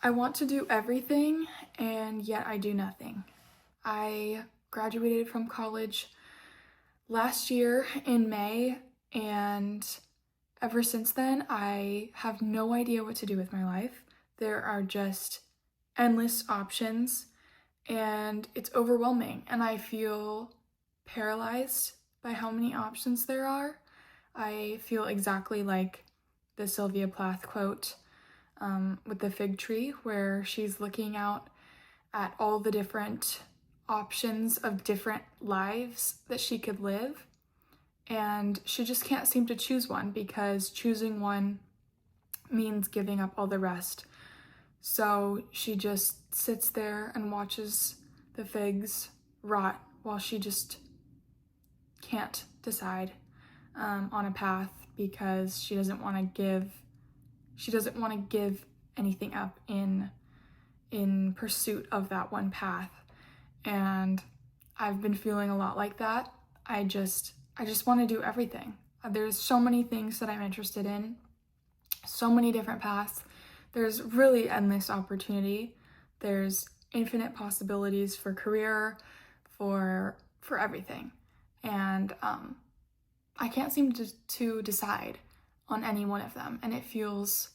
I want to do everything, and yet I do nothing. I graduated from college last year in May, and ever since then, I have no idea what to do with my life. There are just endless options, and it's overwhelming, and I feel paralyzed by how many options there are. I feel exactly like the Sylvia Plath quote with the fig tree, where she's looking out at all the different options of different lives that she could live. And she just can't seem to choose one because choosing one means giving up all the rest. So she just sits there and watches the figs rot while she just can't decide on a path because she doesn't want to give anything up in pursuit of that one path. And I've been feeling a lot like that. I just want to do everything. There's so many things that I'm interested in, so many different paths. There's really endless opportunity. There's infinite possibilities for career, for everything. And I can't seem to decide on any one of them. And it feels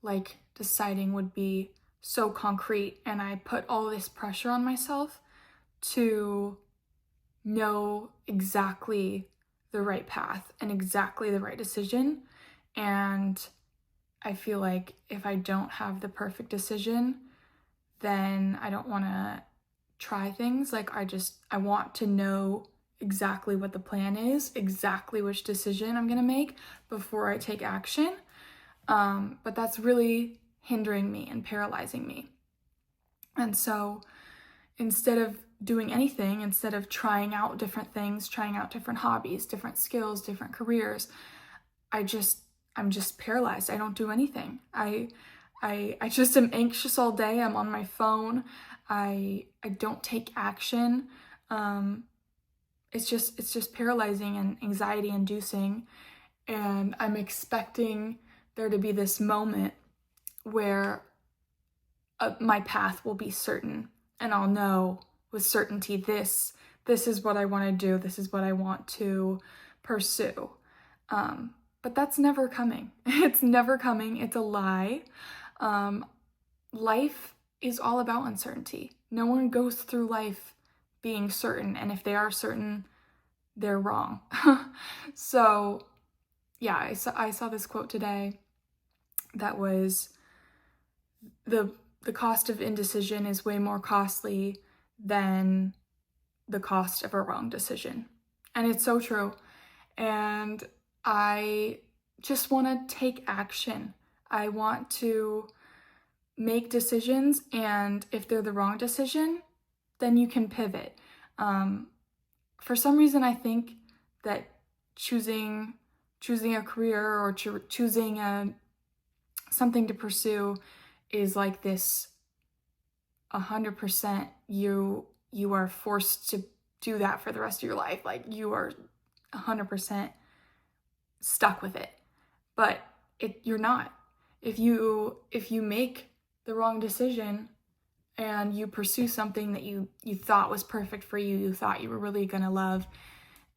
like deciding would be so concrete, and I put all this pressure on myself to know exactly the right path and exactly the right decision. And I feel like if I don't have the perfect decision, then I don't want to try things. Like I want to know exactly what the plan is, exactly which decision I'm going to make before I take action. But that's really hindering me and paralyzing me. And so instead of doing anything, instead of trying out different things, trying out different hobbies, different skills, different careers, I'm just paralyzed. I don't do anything. I just am anxious all day. I'm on my phone. I don't take action. It's just paralyzing and anxiety inducing. And I'm expecting there to be this moment where my path will be certain, and I'll know with certainty this is what I want to do, this is what I want to pursue. But that's never coming. It's never coming. It's a lie. Life is all about uncertainty. No one goes through life being certain, and if they are certain, they're wrong. So yeah, I saw this quote today that was the cost of indecision is way more costly than the cost of a wrong decision. And it's so true. And I just want to take action. I want to make decisions, and if they're the wrong decision, then you can pivot. For some reason, I think that choosing a career or choosing something to pursue is like this 100% you are forced to do that for the rest of your life. Like you are 100% stuck with it. But you're not. If you make the wrong decision and you pursue something that you thought was perfect for you, you thought you were really gonna love,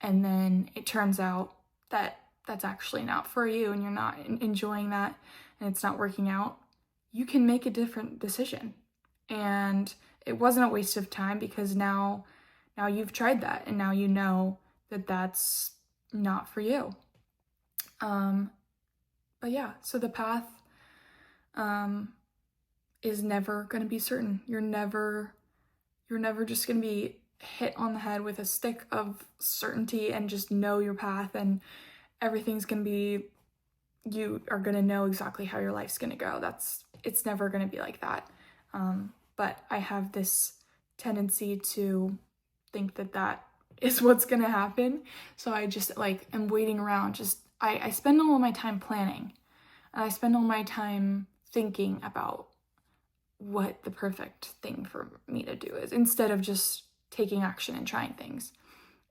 and then it turns out that that's actually not for you and you're not enjoying that and it's not working out, you can make a different decision. And it wasn't a waste of time because now you've tried that and now you know that that's not for you. But yeah, so the path is never going to be certain. You're never just going to be hit on the head with a stick of certainty and just know your path and everything's going to be, you are going to know exactly how your life's going to go. It's never going to be like that. But I have this tendency to think that is what's going to happen. So I just am waiting around. I spend all of my time planning, and I spend all my time thinking about what the perfect thing for me to do is, instead of just taking action and trying things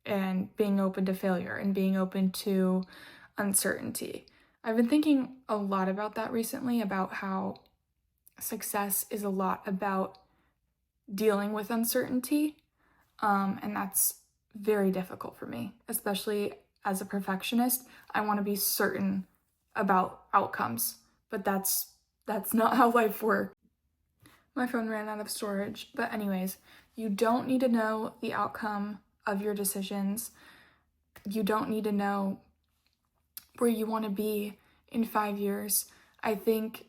and being open to failure and being open to uncertainty. I've been thinking a lot about that recently, about how success is a lot about dealing with uncertainty, and that's very difficult for me, especially as a perfectionist. I want to be certain about outcomes, but that's not how life works. My phone ran out of storage, but anyways, you don't need to know the outcome of your decisions. You don't need to know where you want to be in 5 years. I think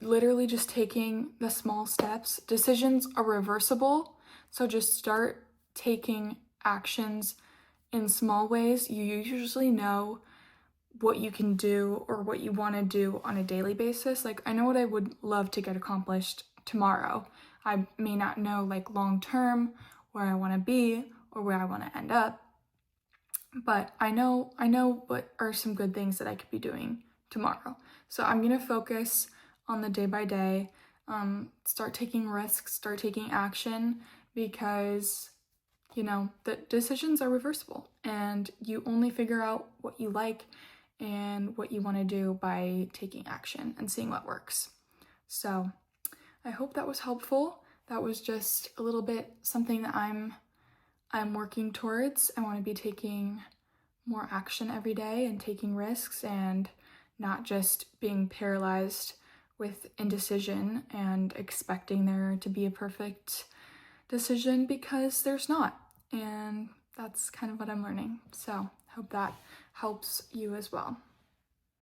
literally just taking the small steps. Decisions are reversible, so just start taking actions in small ways. You usually know what you can do or what you want to do on a daily basis. Like, I know what I would love to get accomplished tomorrow. I may not know, like, long term where I want to be or where I want to end up, but I know what are some good things that I could be doing tomorrow. So I'm gonna focus on the day by day, start taking risks, start taking action, because the decisions are reversible, and you only figure out what you like and what you want to do by taking action and seeing what works. So I hope that was helpful. That was just a little bit something that I'm working towards. I want to be taking more action every day and taking risks, and not just being paralyzed with indecision and expecting there to be a perfect decision, because there's not. And that's kind of what I'm learning. So hope that helps you as well.